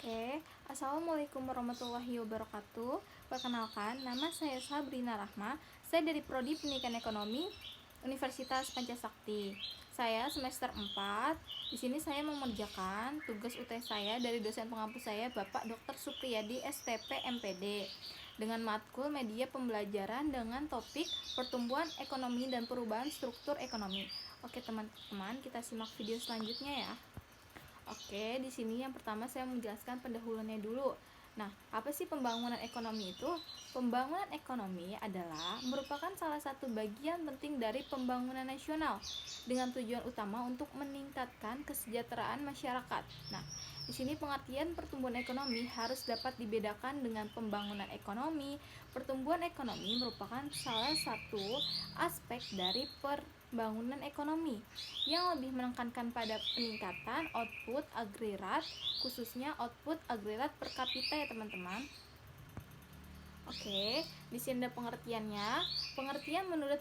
Oke, Assalamualaikum warahmatullahi wabarakatuh. Perkenalkan, nama saya Sabrina Rahma. Saya dari Prodi Pendidikan Ekonomi Universitas Pancasakti. Saya semester 4. Di sini saya mengerjakan tugas UT saya dari dosen pengampu saya, Bapak Dr. Supriyadi STP MPD, dengan matkul media pembelajaran dengan topik pertumbuhan ekonomi dan perubahan struktur ekonomi. Oke, teman-teman, kita simak video selanjutnya ya. Oke, di sini yang pertama saya menjelaskan pendahuluannya dulu. Nah, apa sih pembangunan ekonomi itu? Pembangunan ekonomi adalah merupakan salah satu bagian penting dari pembangunan nasional dengan tujuan utama untuk meningkatkan kesejahteraan masyarakat. Nah, di sini pengertian pertumbuhan ekonomi harus dapat dibedakan dengan pembangunan ekonomi. Pertumbuhan ekonomi merupakan salah satu aspek dari pembangunan ekonomi yang lebih menekankan pada peningkatan output agregat, khususnya output agregat per kapita ya teman-teman. Oke, di sini ada pengertiannya. Pengertian menurut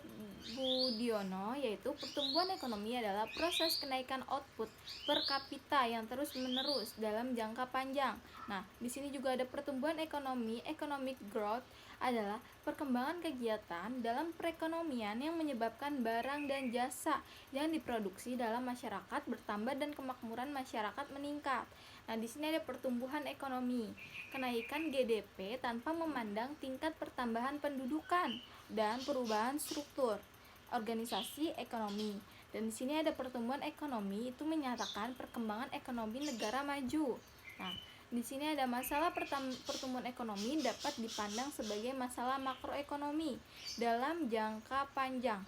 Budiono yaitu pertumbuhan ekonomi adalah proses kenaikan output per kapita yang terus-menerus dalam jangka panjang. Nah, di sini juga ada pertumbuhan ekonomi, economic growth adalah perkembangan kegiatan dalam perekonomian yang menyebabkan barang dan jasa yang diproduksi dalam masyarakat bertambah dan kemakmuran masyarakat meningkat. Nah, di sini ada pertumbuhan ekonomi, kenaikan GDP tanpa memandang tingkat pertambahan pendudukan dan perubahan struktur organisasi ekonomi. Dan di sini ada pertumbuhan ekonomi itu menyatakan perkembangan ekonomi negara maju. Nah, di sini ada masalah pertumbuhan ekonomi dapat dipandang sebagai masalah makroekonomi dalam jangka panjang.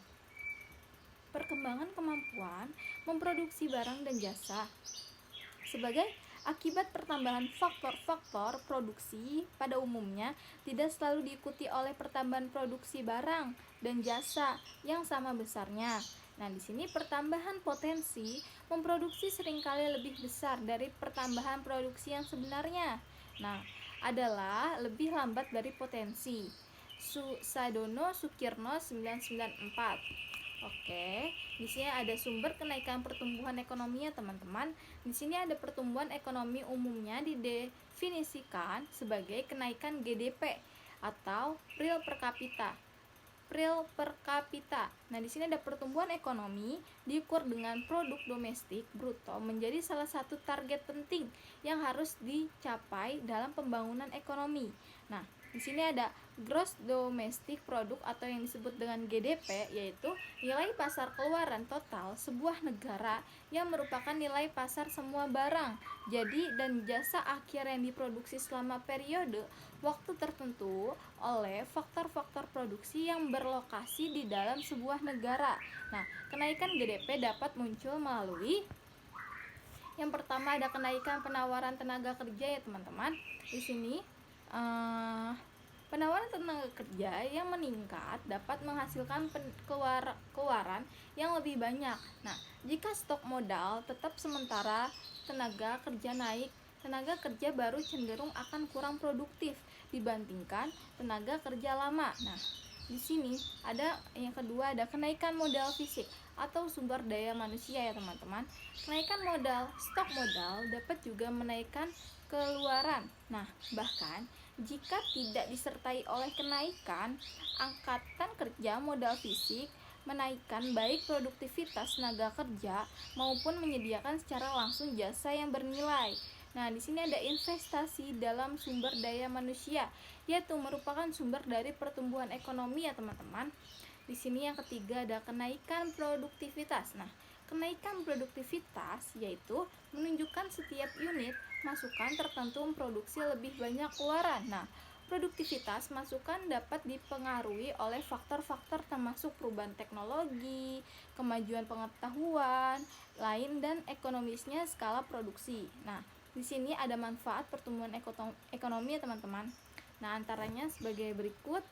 Perkembangan kemampuan memproduksi barang dan jasa sebagai akibat pertambahan faktor-faktor produksi pada umumnya tidak selalu diikuti oleh pertambahan produksi barang dan jasa yang sama besarnya. Nah, di sini pertambahan potensi memproduksi seringkali lebih besar dari pertambahan produksi yang sebenarnya. Nah, adalah lebih lambat dari potensi. Sadono Sukirno 994. Oke, di sini ada sumber kenaikan pertumbuhan ekonomi ya teman-teman. Di sini ada pertumbuhan ekonomi umumnya didefinisikan sebagai kenaikan GDP atau real per kapita. Nah, di sini ada pertumbuhan ekonomi diukur dengan produk domestik bruto menjadi salah satu target penting yang harus dicapai dalam pembangunan ekonomi. Nah, di sini ada gross domestic product atau yang disebut dengan GDP, yaitu nilai pasar keluaran total sebuah negara yang merupakan nilai pasar semua barang, jadi dan jasa akhir yang diproduksi selama periode waktu tertentu oleh faktor-faktor produksi yang berlokasi di dalam sebuah negara. Nah, kenaikan GDP dapat muncul melalui yang pertama ada kenaikan penawaran tenaga kerja ya teman-teman. Di sini penawaran tenaga kerja yang meningkat dapat menghasilkan keluaran yang lebih banyak. Nah, jika stok modal tetap sementara tenaga kerja naik, tenaga kerja baru cenderung akan kurang produktif dibandingkan tenaga kerja lama. Nah, di sini ada yang kedua, ada kenaikan modal fisik atau sumber daya manusia ya teman-teman. Kenaikan modal, stok modal dapat juga menaikkan keluaran. Nah, bahkan jika tidak disertai oleh kenaikan angkatan kerja modal fisik, menaikkan baik produktivitas tenaga kerja maupun menyediakan secara langsung jasa yang bernilai. Nah, di sini ada investasi dalam sumber daya manusia, yaitu merupakan sumber dari pertumbuhan ekonomi ya teman-teman. Di sini yang ketiga ada kenaikan produktivitas. Nah, kenaikan produktivitas yaitu menunjukkan setiap unit masukan tertentu memproduksi lebih banyak keluaran. Nah, produktivitas masukan dapat dipengaruhi oleh faktor-faktor termasuk perubahan teknologi, kemajuan pengetahuan, lain dan ekonomisnya skala produksi. Nah, di sini ada manfaat pertumbuhan ekonomi ya teman-teman. Nah, antaranya sebagai berikut.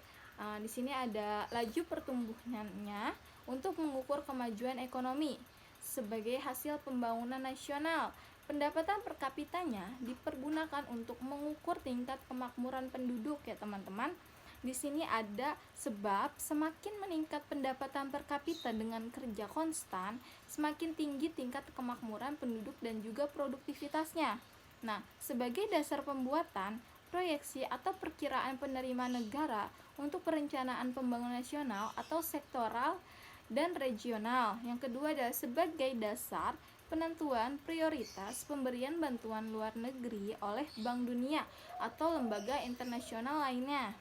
Di sini ada laju pertumbuhannya untuk mengukur kemajuan ekonomi sebagai hasil pembangunan nasional. Pendapatan per kapitanya dipergunakan untuk mengukur tingkat kemakmuran penduduk ya teman-teman. Di sini ada sebab semakin meningkat pendapatan per kapita dengan kerja konstan, semakin tinggi tingkat kemakmuran penduduk dan juga produktivitasnya. Nah, sebagai dasar pembuatan, proyeksi atau perkiraan penerima negara untuk perencanaan pembangunan nasional atau sektoral dan regional. Yang kedua adalah sebagai dasar penentuan prioritas pemberian bantuan luar negeri oleh Bank Dunia atau lembaga internasional lainnya.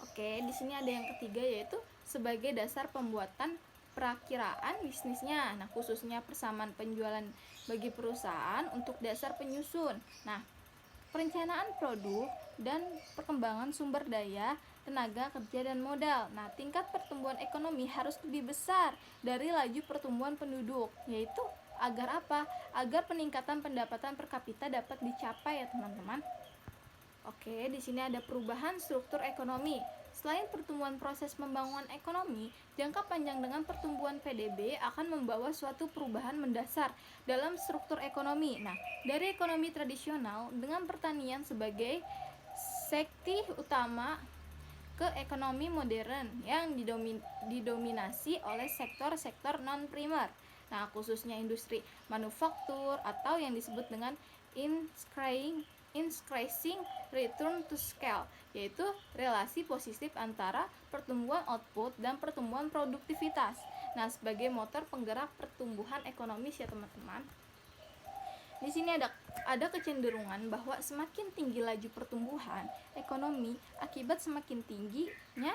Oke, di sini ada yang ketiga yaitu sebagai dasar pembuatan perakiraan bisnisnya. Nah, khususnya persamaan penjualan bagi perusahaan untuk dasar penyusun. Nah, perencanaan produk dan perkembangan sumber daya, tenaga kerja dan modal. Nah, tingkat pertumbuhan ekonomi harus lebih besar dari laju pertumbuhan penduduk, yaitu agar apa? Agar peningkatan pendapatan per kapita dapat dicapai ya, teman-teman. Oke, di sini ada perubahan struktur ekonomi. Selain pertumbuhan proses pembangunan ekonomi, jangka panjang dengan pertumbuhan PDB akan membawa suatu perubahan mendasar dalam struktur ekonomi. Nah, dari ekonomi tradisional dengan pertanian sebagai sekti utama ke ekonomi modern yang didominasi oleh sektor-sektor non-primer. Nah, khususnya industri manufaktur atau yang disebut dengan increasing return to scale, yaitu relasi positif antara pertumbuhan output dan pertumbuhan produktivitas. Nah, sebagai motor penggerak pertumbuhan ekonomis ya teman-teman. Di sini ada kecenderungan bahwa semakin tinggi laju pertumbuhan ekonomi akibat semakin tingginya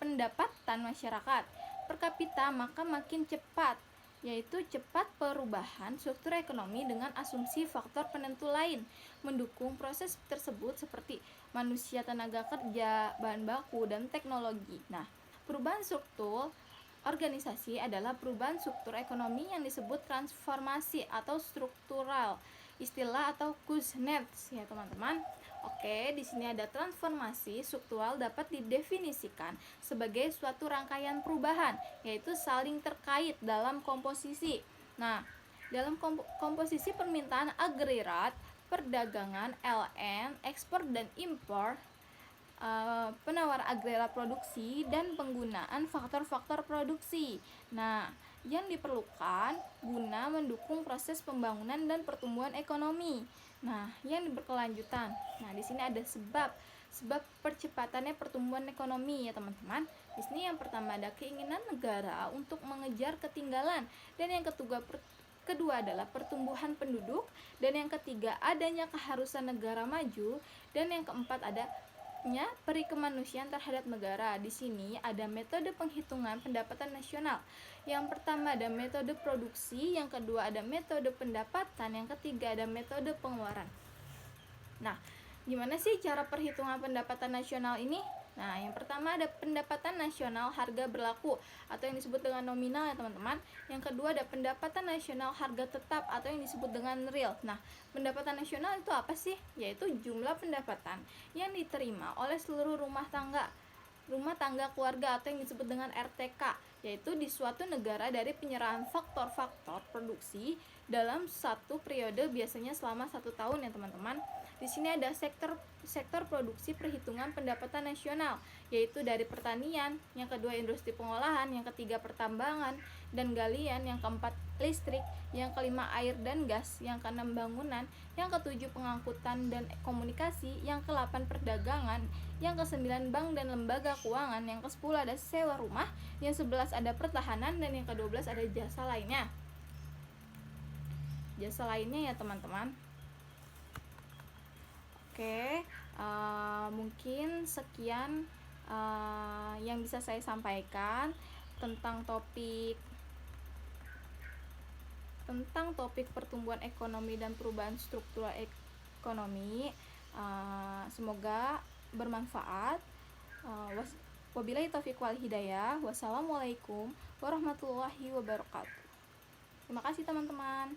pendapatan masyarakat per kapita, maka makin cepat, yaitu cepat perubahan struktur ekonomi dengan asumsi faktor penentu lain mendukung proses tersebut seperti manusia, tenaga kerja, bahan baku, dan teknologi. Nah, perubahan struktur organisasi adalah perubahan struktur ekonomi yang disebut transformasi atau struktural, istilah atau Kuznets ya teman-teman. Oke, di sini ada transformasi struktural dapat didefinisikan sebagai suatu rangkaian perubahan, yaitu saling terkait dalam komposisi. Nah, dalam komposisi permintaan agregat, perdagangan, LN, ekspor dan impor, penawar agregat produksi dan penggunaan faktor-faktor produksi. Nah, yang diperlukan guna mendukung proses pembangunan dan pertumbuhan ekonomi. Nah, yang berkelanjutan. Nah, di sini ada sebab percepatannya pertumbuhan ekonomi ya teman-teman. Di sini yang pertama ada keinginan negara untuk mengejar ketinggalan, dan yang kedua adalah pertumbuhan penduduk, dan yang ketiga adanya keharusan negara maju, dan yang keempat peri kemanusiaan terhadap negara. Di sini ada metode penghitungan pendapatan nasional. Yang pertama ada metode produksi, yang kedua ada metode pendapatan, yang ketiga ada metode pengeluaran. Nah, gimana sih cara perhitungan pendapatan nasional ini? Nah, yang pertama ada pendapatan nasional harga berlaku atau yang disebut dengan nominal ya teman-teman. Yang kedua ada pendapatan nasional harga tetap atau yang disebut dengan real. Nah, pendapatan nasional itu apa sih? Yaitu jumlah pendapatan yang diterima oleh seluruh rumah tangga keluarga atau yang disebut dengan RTK, yaitu di suatu negara dari penyerahan faktor-faktor produksi dalam satu periode, biasanya selama 1 tahun ya teman-teman. Di sini ada sektor produksi perhitungan pendapatan nasional, yaitu dari pertanian, yang kedua industri pengolahan, yang ketiga pertambangan dan galian, yang keempat listrik, yang kelima air dan gas, yang keenam bangunan, yang ketujuh pengangkutan dan komunikasi, yang ke-8 perdagangan, yang ke-9 bank dan lembaga keuangan, yang ke-10 ada sewa rumah, yang 11 ada pertahanan, dan yang ke-12 ada jasa lainnya ya teman-teman. Oke, mungkin sekian yang bisa saya sampaikan tentang topik pertumbuhan ekonomi dan perubahan struktural ekonomi. Semoga bermanfaat. Wabillahi taufiq wal hidayah. Wassalamualaikum warahmatullahi wabarakatuh. Terima kasih teman-teman.